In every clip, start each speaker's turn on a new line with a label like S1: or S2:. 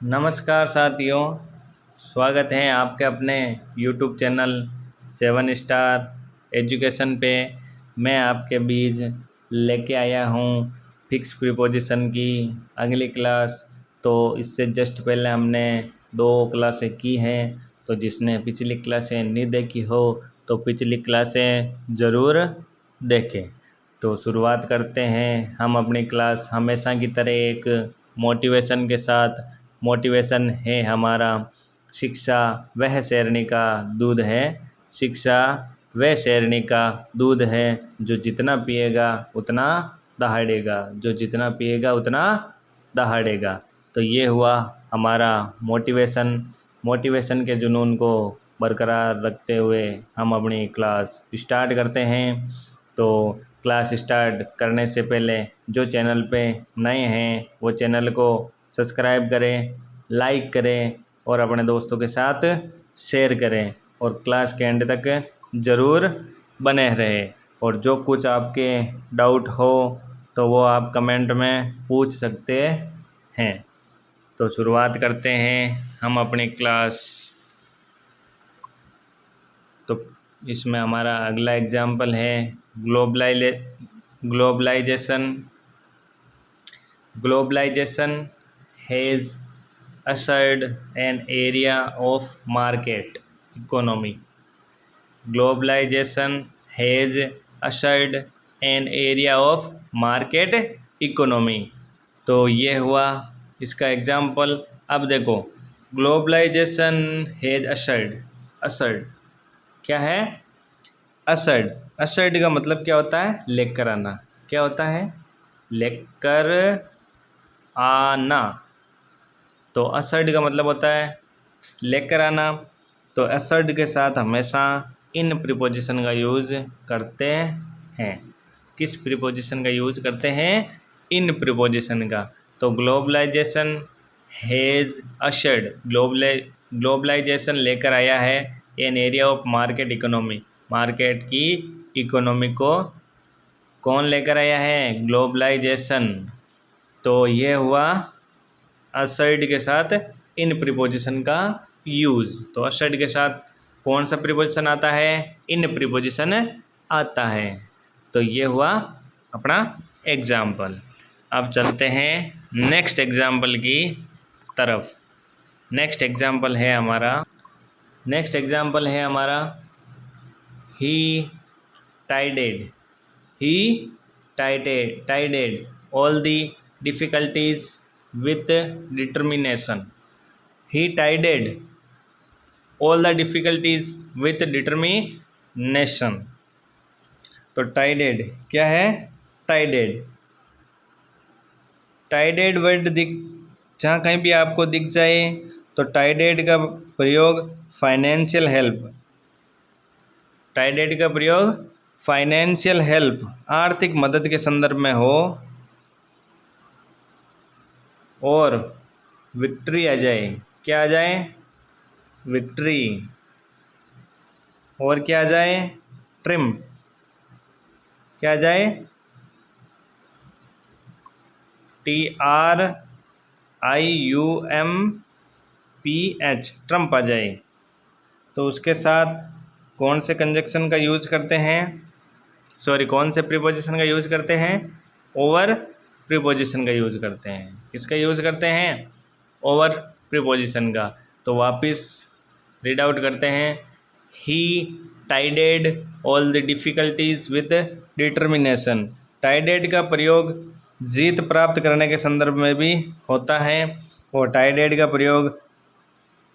S1: नमस्कार साथियों, स्वागत है आपके अपने YouTube चैनल 7 स्टार एजुकेशन पे। मैं आपके बीच लेके आया हूँ फिक्स प्रीपोजिशन की अगली क्लास। तो इससे जस्ट पहले हमने 2 क्लासें की हैं, तो जिसने पिछली क्लासें नहीं देखी हो तो पिछली क्लासें ज़रूर देखें। तो शुरुआत करते हैं हम अपनी क्लास हमेशा की तरह एक मोटिवेशन के साथ। मोटिवेशन है हमारा शिक्षा वह शेरनी का दूध है। शिक्षा वह शेरनी का दूध है, जो जितना पिएगा उतना दहाड़ेगा, जो जितना पिएगा उतना दहाड़ेगा। तो ये हुआ हमारा मोटिवेशन। मोटिवेशन के जुनून को बरकरार रखते हुए हम अपनी क्लास स्टार्ट करते हैं। तो क्लास स्टार्ट करने से पहले जो चैनल पे नए हैं वो चैनल को सब्सक्राइब करें, लाइक करें और अपने दोस्तों के साथ शेयर करें और क्लास के एंड तक ज़रूर बने रहें। और जो कुछ आपके डाउट हो तो वो आप कमेंट में पूछ सकते हैं। तो शुरुआत करते हैं हम अपनी क्लास। तो इसमें हमारा अगला एग्जाम्पल है globalisation. Globalization has ushered an area of market economy. Globalization has ushered an area of market economy. तो ये हुआ इसका एग्जाम्पल। अब देखो, ग्लोबलाइजेशन हैज असर्ड क्या है? असर्ड। असर्ड का मतलब क्या होता है? लेकर आना। क्या होता है? लेकर आना। तो असर्ड का मतलब होता है लेकर आना। तो असर्ड के साथ हमेशा इन प्रीपोजिशन का यूज़ करते हैं। किस प्रीपोजिशन का यूज़ करते हैं? इन प्रीपोजिशन का। तो ग्लोबलाइजेशन हैज़ अशर्ड, ग्लोबलाइजेशन लेकर आया है an area of market economy. Market की इकोनॉमी को कौन लेकर आया है? ग्लोबलाइजेशन। तो ये हुआ असर्ड के साथ इन प्रीपोजिशन का यूज़। तो असर्ड के साथ कौन सा प्रीपोजिशन आता है? इन प्रीपोजिशन आता है। तो ये हुआ अपना एग्जाम्पल। अब चलते हैं नेक्स्ट एग्जाम्पल की तरफ। नेक्स्ट एग्जाम्पल है हमारा ही टाइडेड। He tided all the difficulties with determination. He tided all the difficulties with determination. तो tided क्या है? टाइडेड वर्ड जहाँ कहीं भी आपको दिख जाए तो टाइडेड का प्रयोग फाइनेंशियल हेल्प, आर्थिक मदद के संदर्भ में हो और विक्ट्री आ जाए। क्या आ जाए? विक्ट्री। और क्या आ जाए? ट्रिम्प। क्या आ जाए? TRIUMPH, ट्रम्प आ जाए। तो उसके साथ कौन से कंजक्शन का यूज़ करते हैं? कौन से प्रीपोजिशन का यूज़ करते हैं? ओवर प्रीपोजिशन का यूज़ करते हैं। किसका यूज़ करते हैं? ओवर प्रीपोजिशन का। तो वापस रीड आउट करते हैं। He tided all the difficulties with determination. Tided का प्रयोग जीत प्राप्त करने के संदर्भ में भी होता है और टाइडेड का प्रयोग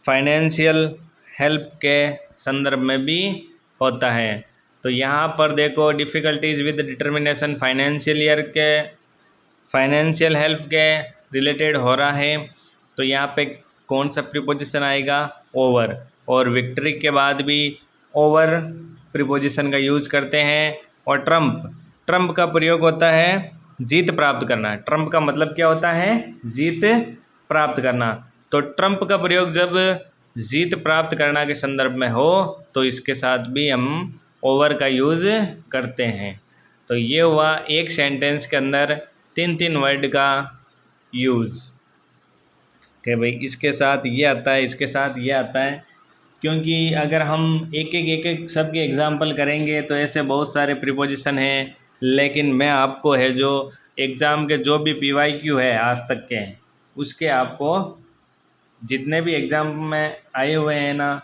S1: फाइनेंशियल हेल्प के संदर्भ में भी होता है। तो यहाँ पर देखो, difficulties with determination financial help के रिलेटेड हो रहा है। तो यहाँ पे कौन सा प्रीपोजिशन आएगा? ओवर। और विक्ट्री के बाद भी ओवर प्रीपोजिशन का यूज़ करते हैं। और ट्रम्प का प्रयोग होता है जीत प्राप्त करना। ट्रम्प का मतलब क्या होता है? जीत प्राप्त करना। तो ट्रम्प का प्रयोग जब जीत प्राप्त करना के संदर्भ में हो तो इसके साथ भी हम ओवर का यूज़ करते हैं। तो ये हुआ एक सेंटेंस के अंदर 3 वर्ड का यूज़। कि भाई इसके साथ ये आता है, इसके साथ ये आता है, क्योंकि अगर हम एक एक सब के एग्जाम्पल करेंगे तो ऐसे बहुत सारे प्रीपोजिशन हैं। लेकिन मैं आपको है जो एग्ज़ाम के जो भी PYQ है आज तक के हैं, उसके आपको जितने भी एग्ज़ाम में आए हुए हैं ना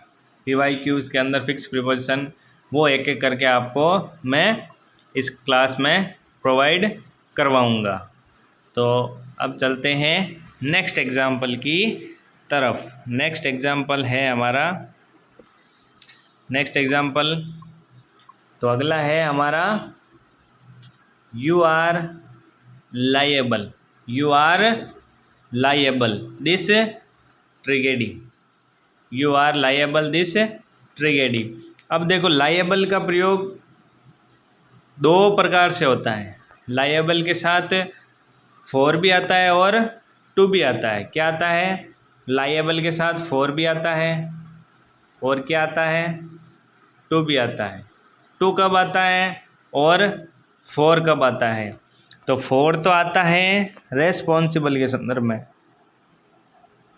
S1: PYQs के अंदर फिक्स प्रीपोजिशन, वो एक एक करके आपको मैं इस क्लास में प्रोवाइड करवाऊँगा। तो अब चलते हैं नेक्स्ट एग्ज़ाम्पल की तरफ। नेक्स्ट एग्ज़ाम्पल है हमारा, नेक्स्ट एग्ज़ाम्पल तो अगला है हमारा you are liable, you are liable this tragedy, you are liable this tragedy. अब देखो लाइएबल का प्रयोग दो प्रकार से होता है। लाइएबल के साथ फॉर भी आता है और टू भी आता है। क्या आता है? लाइएबल के साथ फॉर भी आता है और क्या आता है? टू भी आता है। टू कब आता है और फॉर कब आता है? तो फॉर तो आता है रेस्पॉन्सिबल के संदर्भ में।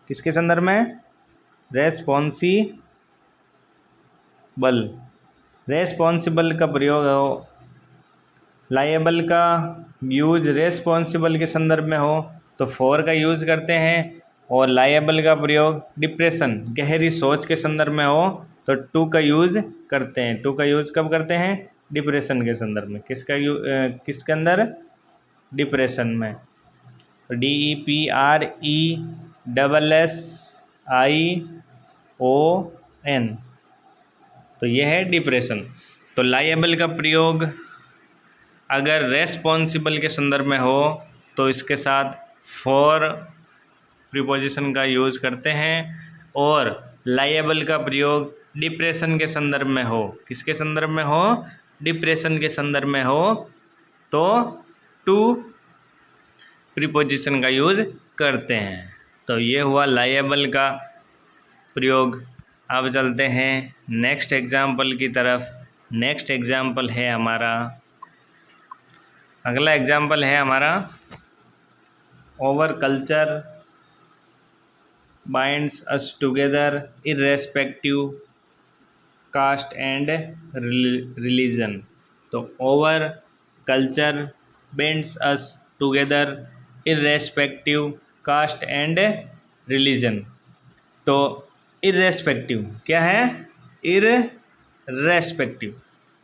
S1: किसके संदर्भ में? रेस्पॉन्सिबल। रेस्पॉन्सिबल का प्रयोग हो, लाइएबल का यूज रेस्पॉन्सिबल के संदर्भ में हो तो फॉर का यूज़ करते हैं, और लाइएबल का प्रयोग डिप्रेशन गहरी सोच के संदर्भ में हो तो टू का यूज़ करते हैं। टू का यूज़ कब करते हैं? डिप्रेशन के संदर्भ में। किसके अंदर? डिप्रेशन में। DEPRESSION, तो यह है डिप्रेशन। तो लाइएबल का प्रयोग अगर रेस्पॉन्सिबल के संदर्भ में हो तो इसके साथ फॉर प्रीपोजिशन का यूज़ करते हैं, और लाइएबल का प्रयोग डिप्रेशन के संदर्भ में हो, किसके संदर्भ में हो? डिप्रेशन के संदर्भ में हो तो टू प्रीपोजिशन का यूज़ करते हैं। तो ये हुआ लाइएबल का प्रयोग। अब चलते हैं नेक्स्ट एग्जाम्पल की तरफ। नेक्स्ट एग्जाम्पल है हमारा, अगला एग्जाम्पल है हमारा our culture binds us together irrespective caste and religion. तो our culture binds us together irrespective caste and religion. तो इर्रेस्पेक्टिव क्या है? इर्रेस्पेक्टिव।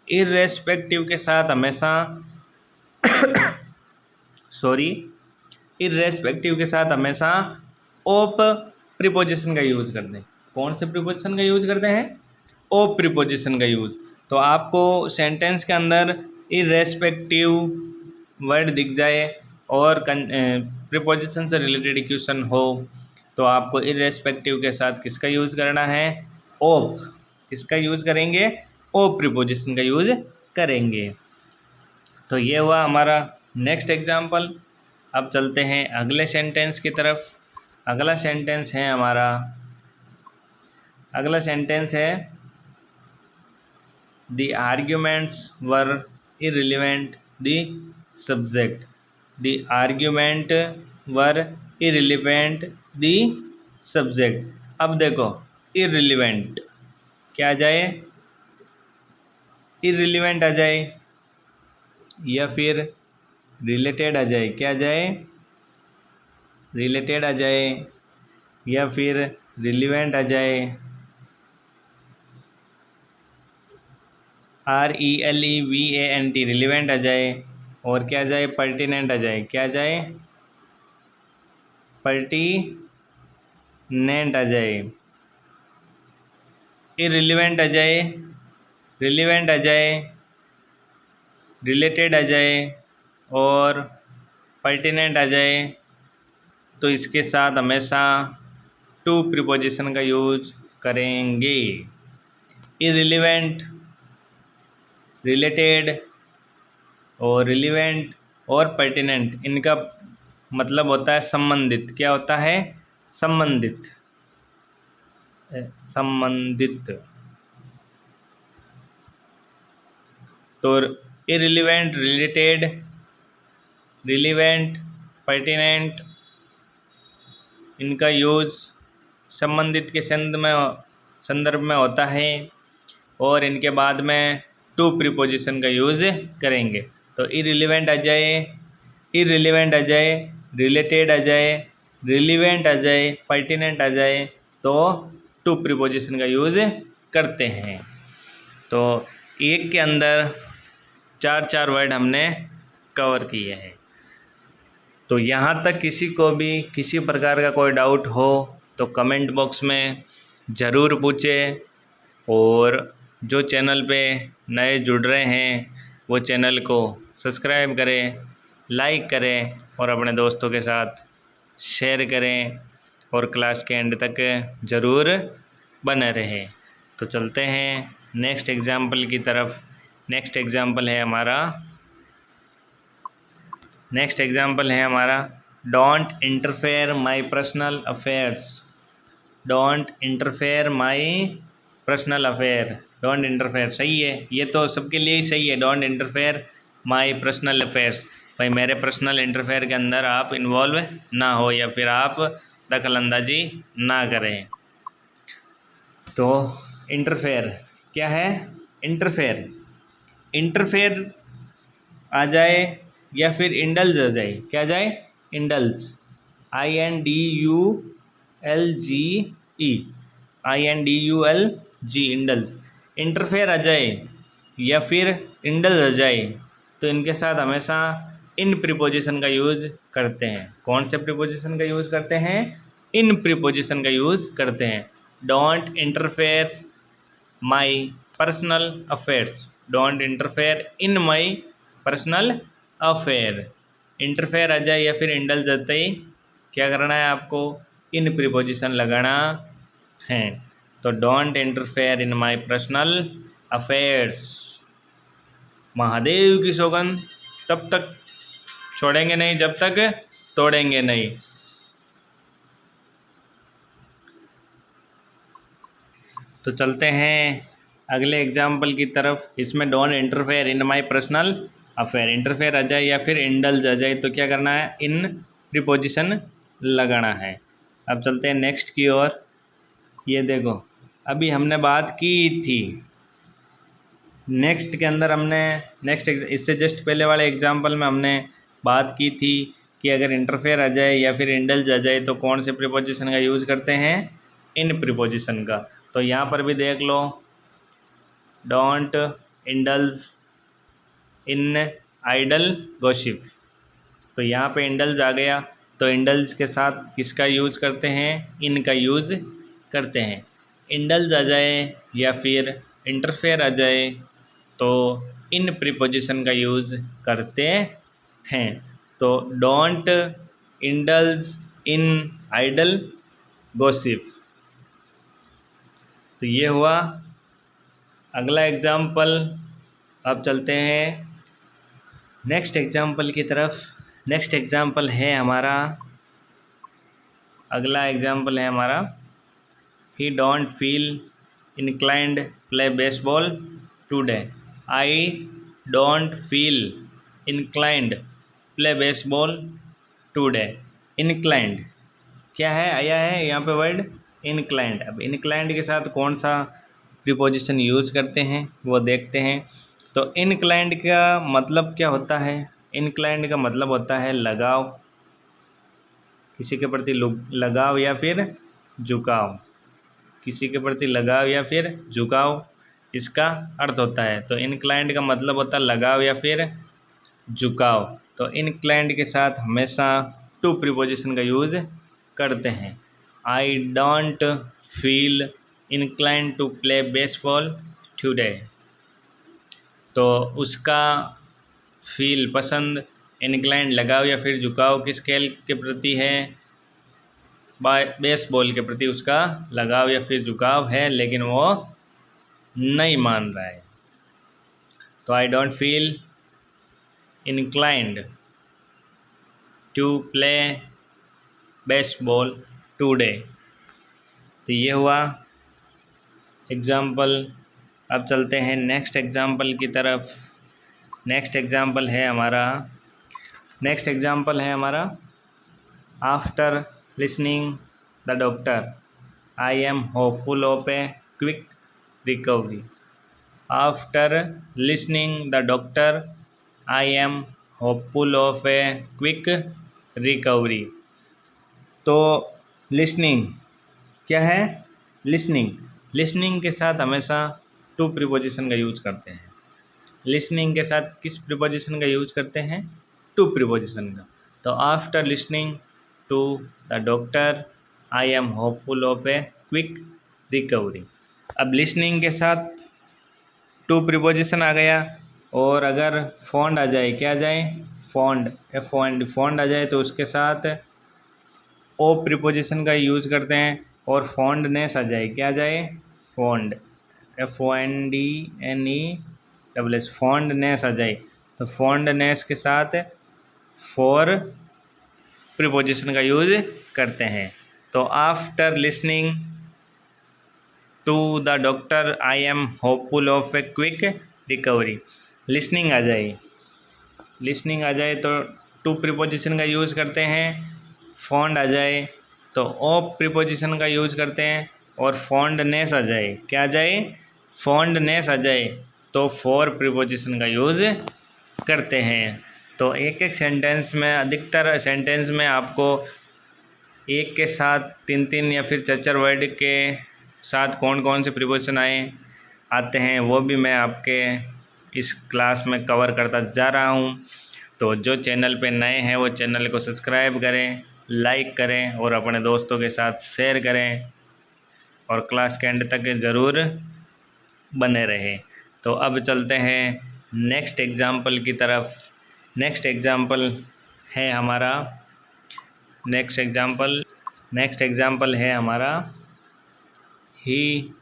S1: इर्रेस्पेक्टिव के साथ हमेशा इर्रेस्पेक्टिव के साथ हमेशा ऑफ प्रीपोजिशन का यूज़ करते हैं। कौन से प्रीपोजिशन का यूज़ करते हैं? ऑफ प्रीपोजिशन का यूज़। तो आपको सेंटेंस के अंदर इर्रेस्पेक्टिव वर्ड दिख जाए और प्रीपोजिशन से रिलेटेड क्वेश्चन हो तो आपको इर्रेस्पेक्टिव के साथ किसका यूज़ करना है? ऑफ। किसका यूज़ करेंगे? ऑफ प्रीपोजिशन का यूज़ करेंगे। तो ये हुआ हमारा नेक्स्ट एग्जाम्पल। अब चलते हैं अगले सेंटेंस की तरफ। अगला सेंटेंस है हमारा, अगला सेंटेंस है the arguments were irrelevant the subject. The argument were irrelevant the subject. अब देखो इररिलेवेंट क्या आ जाए? इररिलेवेंट आ जाए या फिर रिलेटेड आ जाए। क्या आ जाए? रिलेटेड आ जाए या फिर रिलीवेंट आ जाए। RELEVANT रिलीवेंट आ जाए, और क्या आ जाए? पर्टिनेंट आ जाए। क्या आ जाए? पर्टिनेंट आ जाए। इररिलेवेंट आ जाए, रिलीवेंट आ जाए, रिलेटेड आ जाए और पर्टिनेंट आ जाए तो इसके साथ हमेशा टू प्रीपोजिशन का यूज करेंगे। इररिलेवेंट, रिलेटेड और रिलीवेंट और पर्टिनेंट, इनका मतलब होता है संबंधित। क्या होता है? संबंधित। संबंधित। तो इररिलेवेंट, रिलेटेड, रिलीवेंट, पर्टिनेंट इनका यूज़ संबंधित के संदर्भ में होता है, और इनके बाद में टू प्रीपोजिशन का यूज़ करेंगे। तो इररिलेवेंट आ जाए, इररिलेवेंट आ जाए, रिलेटेड आ जाए, रिलीवेंट आ जाए, पर्टिनेंट आ जाए, तो टू प्रीपोजिशन का यूज़ करते हैं। तो एक के अंदर 4 वर्ड हमने कवर किए हैं। तो यहाँ तक किसी को भी किसी प्रकार का कोई डाउट हो तो कमेंट बॉक्स में ज़रूर पूछें, और जो चैनल पे नए जुड़ रहे हैं वो चैनल को सब्सक्राइब करें, लाइक करें और अपने दोस्तों के साथ शेयर करें, और क्लास के एंड तक ज़रूर बने रहें। तो चलते हैं नेक्स्ट एग्ज़ाम्पल की तरफ। नेक्स्ट एग्ज़ाम्पल है हमारा don't interfere my personal affairs. Don't interfere my personal affair. Don't interfere सही है, ये तो सबके लिए ही सही है। Don't interfere my personal affairs, भाई मेरे पर्सनल इंटरफेयर के अंदर आप इन्वॉल्व ना हो या फिर आप दखलंदाजी ना करें। तो इंटरफेयर क्या है? इंटरफेयर, इंटरफेयर आ जाए या फिर इंडल्ज आ जाए। क्या आ जाए? Indulge, INDULGE, indulge. इंटरफेयर आ जाए या फिर इंडल्ज आ जाए तो इनके साथ हमेशा इन प्रीपोजिशन का यूज़ करते हैं। कौन से प्रीपोजिशन का यूज़ करते हैं? इन प्रीपोजिशन का यूज़ करते हैं। Don't interfere my personal affairs, don't interfere in my personal affair. Interfere आ जाए या फिर इंडल्ज आते ही क्या करना है आपको? इन प्रीपोजिशन लगाना है। तो don't interfere in my personal affairs. Mahadev की सौगंध, तब तक छोड़ेंगे नहीं जब तक तोड़ेंगे नहीं। तो चलते हैं अगले एग्जाम्पल की तरफ। इसमें don't interfere in my personal affair, interfere आ जाए या फिर इंडल्ज आ जाए तो क्या करना है? इन प्रीपोजिशन लगाना है। अब चलते हैं नेक्स्ट की ओर। ये देखो, अभी हमने बात की थी नेक्स्ट के अंदर, हमने नेक्स्ट इससे जस्ट पहले वाले एग्जाम्पल में हमने बात की थी कि अगर इंटरफेयर आ जाए या फिर इंडल्ज आ जाए तो कौन से प्रीपोजिशन का यूज़ करते हैं? इन प्रीपोजिशन का। तो यहाँ पर भी देख लो, don't indulge in idle gossip. तो यहाँ पे इंडल्ज आ गया, तो इंडल्ज के साथ किसका यूज़ करते हैं? इन का यूज़ करते हैं। इंडल्ज आ जाए या फिर इंटरफेयर आ जाए तो इन प्रीपोजिशन का यूज़ करते हैं। तो don't indulge in idle gossip. तो ये हुआ अगला एग्जाम्पल। अब चलते हैं नेक्स्ट एग्जाम्पल की तरफ। नेक्स्ट एग्जाम्पल है हमारा, अगला एग्जाम्पल है हमारा, ही don't feel inclined play baseball today. I don't feel inclined play baseball today. inclined क्या है? आया है यहाँ पे वर्ड inclined। अब inclined के साथ कौन सा प्रीपोजिशन यूज़ करते हैं वो देखते हैं। तो inclined का मतलब क्या होता है? inclined का मतलब होता है लगाव, किसी के प्रति लगाव या फिर झुकाव, किसी के प्रति लगाव या फिर झुकाव इसका अर्थ होता है। तो inclined का मतलब होता है लगाव या फिर झुकाव। तो inclined के साथ हमेशा टू प्रीपोजिशन का यूज़ करते हैं। I don't feel inclined to play baseball today. तो उसका फील पसंद, inclined लगाव या फिर झुकाव किस खेल के प्रति है? बेसबॉल के प्रति उसका लगाव या फिर झुकाव है, लेकिन वो नहीं मान रहा है। तो I don't feel inclined to play baseball today. तो ये हुआ एग्ज़ाम्पल। अब चलते हैं नेक्स्ट एग्ज़ाम्पल की तरफ। नेक्स्ट एग्ज़ाम्पल है हमारा after listening the doctor, I am hopeful of a quick recovery. After listening the doctor, I am hopeful of a quick recovery. तो लिसनिंग क्या है? लिसनिंग के साथ हमेशा टू प्रीपोजिशन का यूज करते हैं। लिसनिंग के साथ किस प्रीपोजिशन का यूज करते हैं? टू प्रीपोजिशन का। तो after listening to the doctor, I am hopeful of a quick recovery. अब लिसनिंग के साथ टू प्रीपोजिशन आ गया, और अगर फॉन्ड आ जाए, क्या आ जाए? फॉन्ड, फॉन्ड आ जाए तो उसके साथ ओ प्रीपोजिशन का यूज़ करते हैं, और फॉन्डनेस आ जाए, क्या आ जाए? फॉन्ड, FONDNESS, फॉन्डनेस आ जाए तो फॉन्डनेस के साथ फॉर प्रीपोजिशन का यूज करते हैं। तो after listening to the doctor, I am hopeful of a quick recovery. Listening आ जाए तो टू प्रीपोजिशन का यूज़ करते हैं, फॉन्ड आ जाए तो ऑफ प्रीपोजिशन का यूज़ करते हैं, और फॉन्डनेस आ जाए, क्या आ जाए? फॉन्डनेस आ जाए तो फॉर प्रीपोजिशन का यूज़ करते हैं। तो एक एक सेंटेंस में, अधिकतर सेंटेंस में आपको एक के साथ तीन तीन या फिर चार चार वर्ड के साथ कौन कौन से प्रीपोजिशन आते हैं वो भी मैं आपके इस क्लास में कवर करता जा रहा हूँ। तो जो चैनल पे नए हैं वो चैनल को सब्सक्राइब करें, लाइक करें और अपने दोस्तों के साथ शेयर करें, और क्लास के एंड तक ज़रूर बने रहें। तो अब चलते हैं नेक्स्ट एग्ज़ाम्पल की तरफ। नेक्स्ट एग्ज़ाम्पल है हमारा he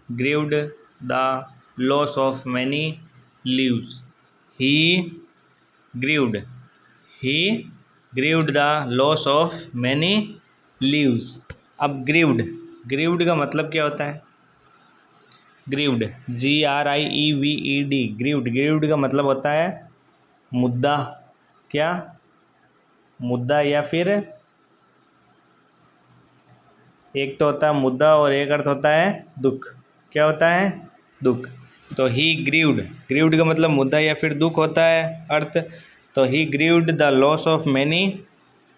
S1: grieved the loss of many lives. He grieved the loss of many lives. अब ग्रीव्ड का मतलब क्या होता है? ग्रीव्ड, GRIEVED, ग्रीव्ड का मतलब होता है मुद्दा। क्या? मुद्दा, या फिर एक तो होता है मुद्दा और एक अर्थ होता है दुख। क्या होता है? दुख। तो ही ग्रीव्ड का मतलब मुद्दा या फिर दुख होता है, अर्थ। तो he grieved the loss of many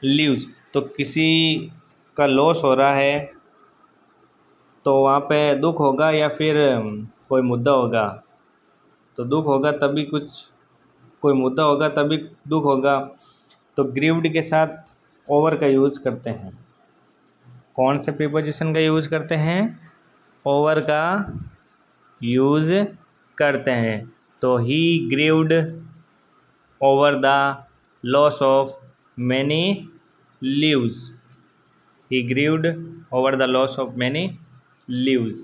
S1: lives, तो किसी का लॉस हो रहा है तो वहाँ पे दुख होगा या फिर कोई मुद्दा होगा? तो दुख होगा तभी कोई मुद्दा होगा तभी दुख होगा। तो ग्रीव्ड के साथ ओवर का यूज़ करते हैं। कौन से प्रीपोजिशन का यूज़ करते हैं? ओवर का यूज़ करते हैं। तो he grieved over the loss of many lives. He grieved over the loss of many lives.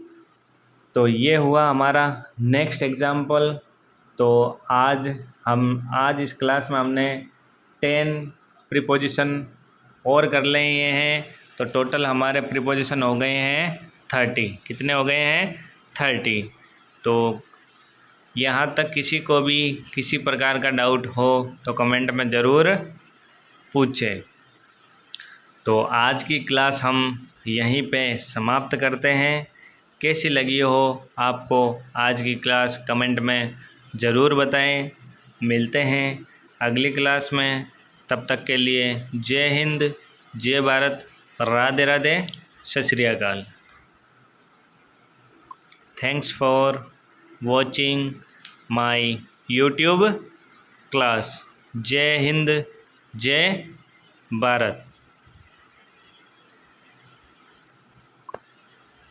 S1: तो ये हुआ हमारा नेक्स्ट एग्ज़ाम्पल। तो आज इस क्लास में हमने 10 प्रीपोजिशन और कर लिए हैं। तो टोटल हमारे प्रीपोजिशन हो गए हैं 30। कितने हो गए हैं? 30। तो यहाँ तक किसी को भी किसी प्रकार का डाउट हो तो कमेंट में ज़रूर पूछें। तो आज की क्लास हम यहीं पे समाप्त करते हैं। कैसी लगी हो आपको आज की क्लास, कमेंट में ज़रूर बताएं। मिलते हैं अगली क्लास में। तब तक के लिए जय हिंद, जय भारत, राधे राधे, सत श्री अकाल। Thanks for watching my YouTube class. जय हिंद, जय भारत।